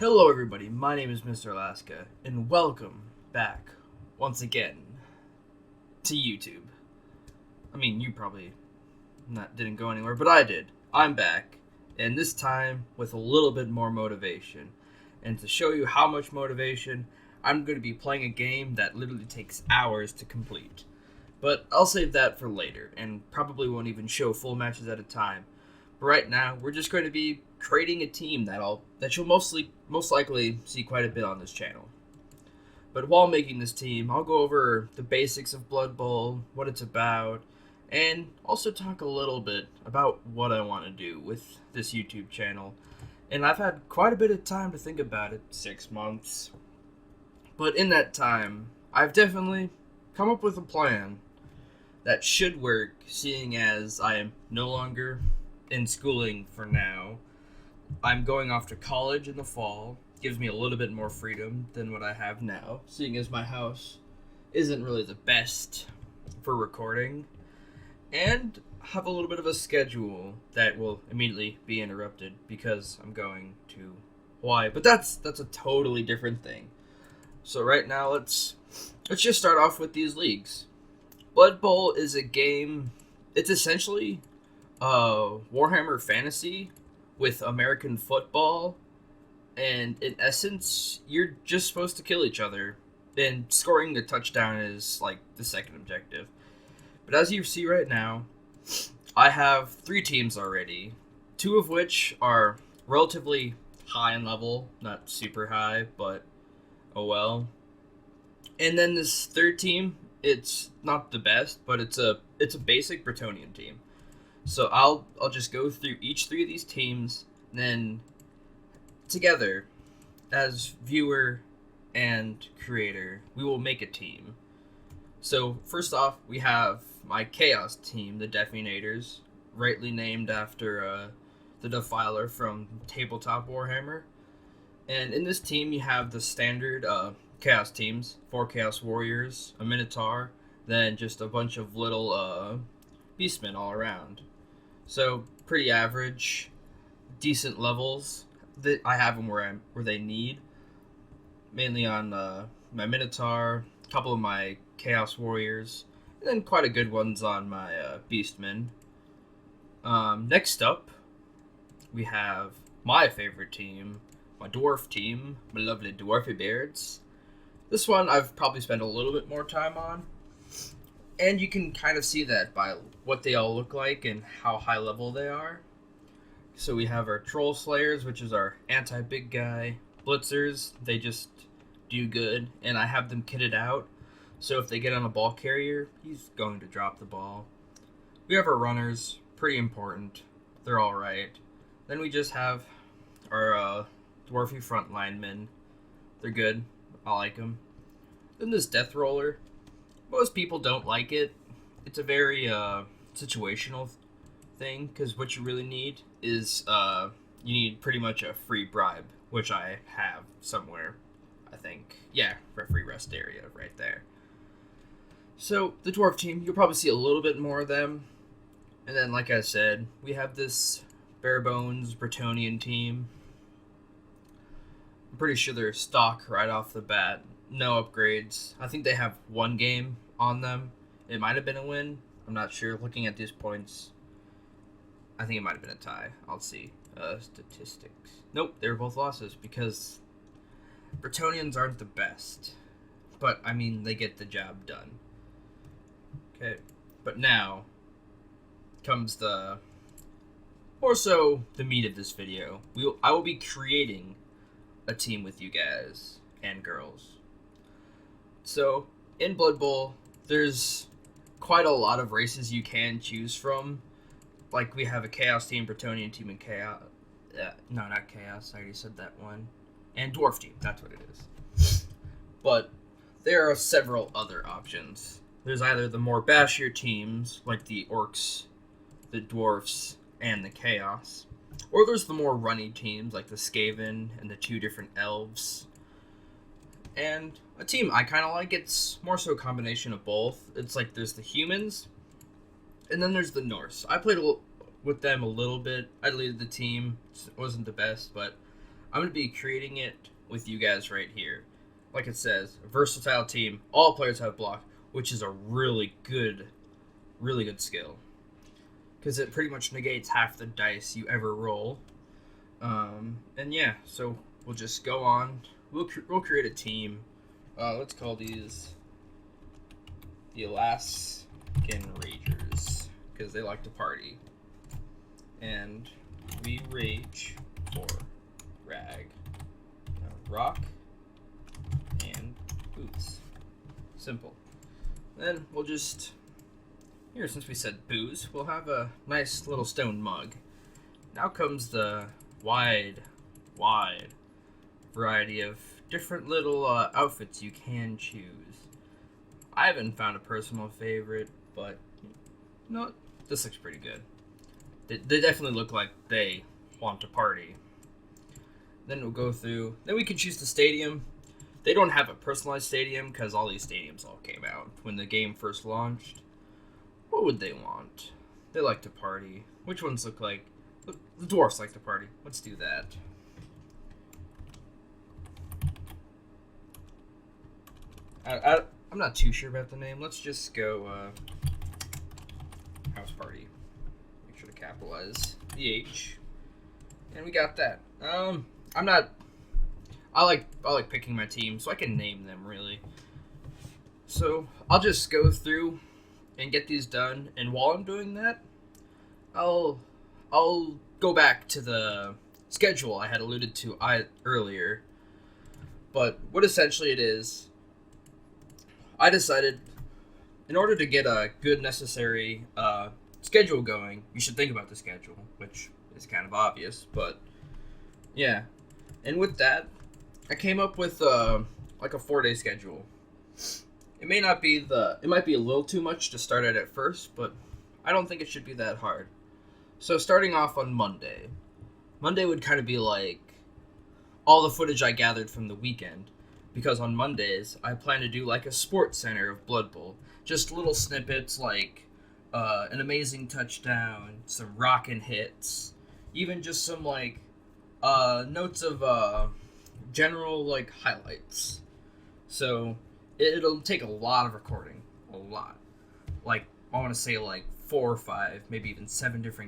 Hello everybody, my name is Mr. Alaska, and welcome back, once again, to YouTube. I mean, you probably didn't go anywhere, but I did. I'm back, and this time with a little bit more motivation. And to show you how much motivation, I'm going to be playing a game that literally takes hours to complete. But I'll save that for later, and probably won't even show full matches at a time. But right now, we're just going to be creating a team that you'll most likely see quite a bit on this channel. But while making this team, I'll go over the basics of Blood Bowl, what it's about, and also talk a little bit about what I want to do with this YouTube channel. And I've had quite a bit of time to think about it, 6 months. But in that time, I've definitely come up with a plan that should work, seeing as I am no longer in schooling for now. I'm going off to college in the fall. Gives me a little bit more freedom than what I have now, seeing as my house isn't really the best for recording, and have a little bit of a schedule that will immediately be interrupted because I'm going to Hawaii. But that's a totally different thing. So right now, let's just start off with these leagues. Blood Bowl is a game. It's essentially Warhammer Fantasy with American football, and in essence, you're just supposed to kill each other, and scoring the touchdown is like the second objective. But as you see right now, I have 3 teams already, 2 of which are relatively high in level, not super high, but oh well. And then this third team, it's not the best, but it's a basic Bretonnian team. So I'll just go through each 3 of these teams, and then together, as viewer and creator, we will make a team. So first off, we have my Chaos team, the Definators, rightly named after the Defiler from Tabletop Warhammer. And in this team, you have the standard Chaos teams, 4 Chaos Warriors, a Minotaur, then just a bunch of little Beastmen all around. So pretty average, decent levels. That I have them where they need. Mainly on my Minotaur, a couple of my Chaos Warriors, and then quite a good ones on my Beastmen. Next up, we have my favorite team, my Dwarf team, my lovely Dwarfy Beards. This one I've probably spent a little bit more time on. And you can kind of see that by what they all look like and how high level they are. So we have our Troll Slayers, which is our anti-big guy. Blitzers, they just do good, and I have them kitted out. So if they get on a ball carrier, he's going to drop the ball. We have our Runners, pretty important. They're alright. Then we just have our Dwarfy front linemen. They're good. I like them. Then this Death Roller. Most people don't like it. It's a very situational thing, because what you really need is you need pretty much a free bribe, which I have somewhere, I think. Yeah, for a free rest area right there. So the Dwarf team, you'll probably see a little bit more of them. And then, like I said, we have this bare bones Bretonnian team. I'm pretty sure they're stock right off the bat. No upgrades. I think they have 1 game on them. It might have been a win. I'm not sure. Looking at these points, I think it might have been a tie. I'll see. Statistics. Nope, they were both losses because Bretonnians aren't the best. But, I mean, they get the job done. Okay. But now comes the more so the meat of this video. I will be creating a team with you guys and girls. So, in Blood Bowl, there's quite a lot of races you can choose from. Like, we have a Chaos team, Bretonnian team, and Chaos. No, not Chaos. I already said that one. And Dwarf team. That's what it is. But there are several other options. There's either the more bashier teams, like the Orcs, the Dwarfs, and the Chaos. Or there's the more runny teams, like the Skaven and the 2 different Elves. And a team I kind of like, it's more so a combination of both. It's like there's the humans, and then there's the Norse. I played with them a little bit. I leaded the team. It wasn't the best, but I'm going to be creating it with you guys right here. Like it says, a versatile team, all players have block, which is a really good skill. Because it pretty much negates half the dice you ever roll. And yeah, so we'll just go on. We'll create a team. Let's call these the Alaskan Ragers, because they like to party. And we rage for rag, rock, and boots. Simple. Then we'll just, here, since we said booze, we'll have a nice little stone mug. Now comes the wide variety of different little outfits you can choose. I haven't found a personal favorite, but no, this looks pretty good. They definitely look like they want to party. Then we'll go through. Then we can choose the stadium. They don't have a personalized stadium because all these stadiums all came out when the game first launched. What would they want? They like to party. Which ones look like? Look, the dwarfs like to party. Let's do that. I'm not too sure about the name. Let's just go house party. Make sure to capitalize the H. And we got that. I like picking my team, so I can name them really. So I'll just go through and get these done, and while I'm doing that, I'll go back to the schedule I had alluded to earlier. But what essentially it is, I decided in order to get a good necessary schedule going, you should think about the schedule, which is kind of obvious, but yeah. And with that, I came up with like a 4-day schedule. It might be a little too much to start at first, but I don't think it should be that hard. So starting off on Monday would kind of be like all the footage I gathered from the weekend, because on Mondays I plan to do like a sports center of Blood Bowl, just little snippets like an amazing touchdown, some rockin' hits, even just some like notes of general like highlights. So it'll take a lot of recording, a lot. Like I want to say like 4 or 5, maybe even 7 different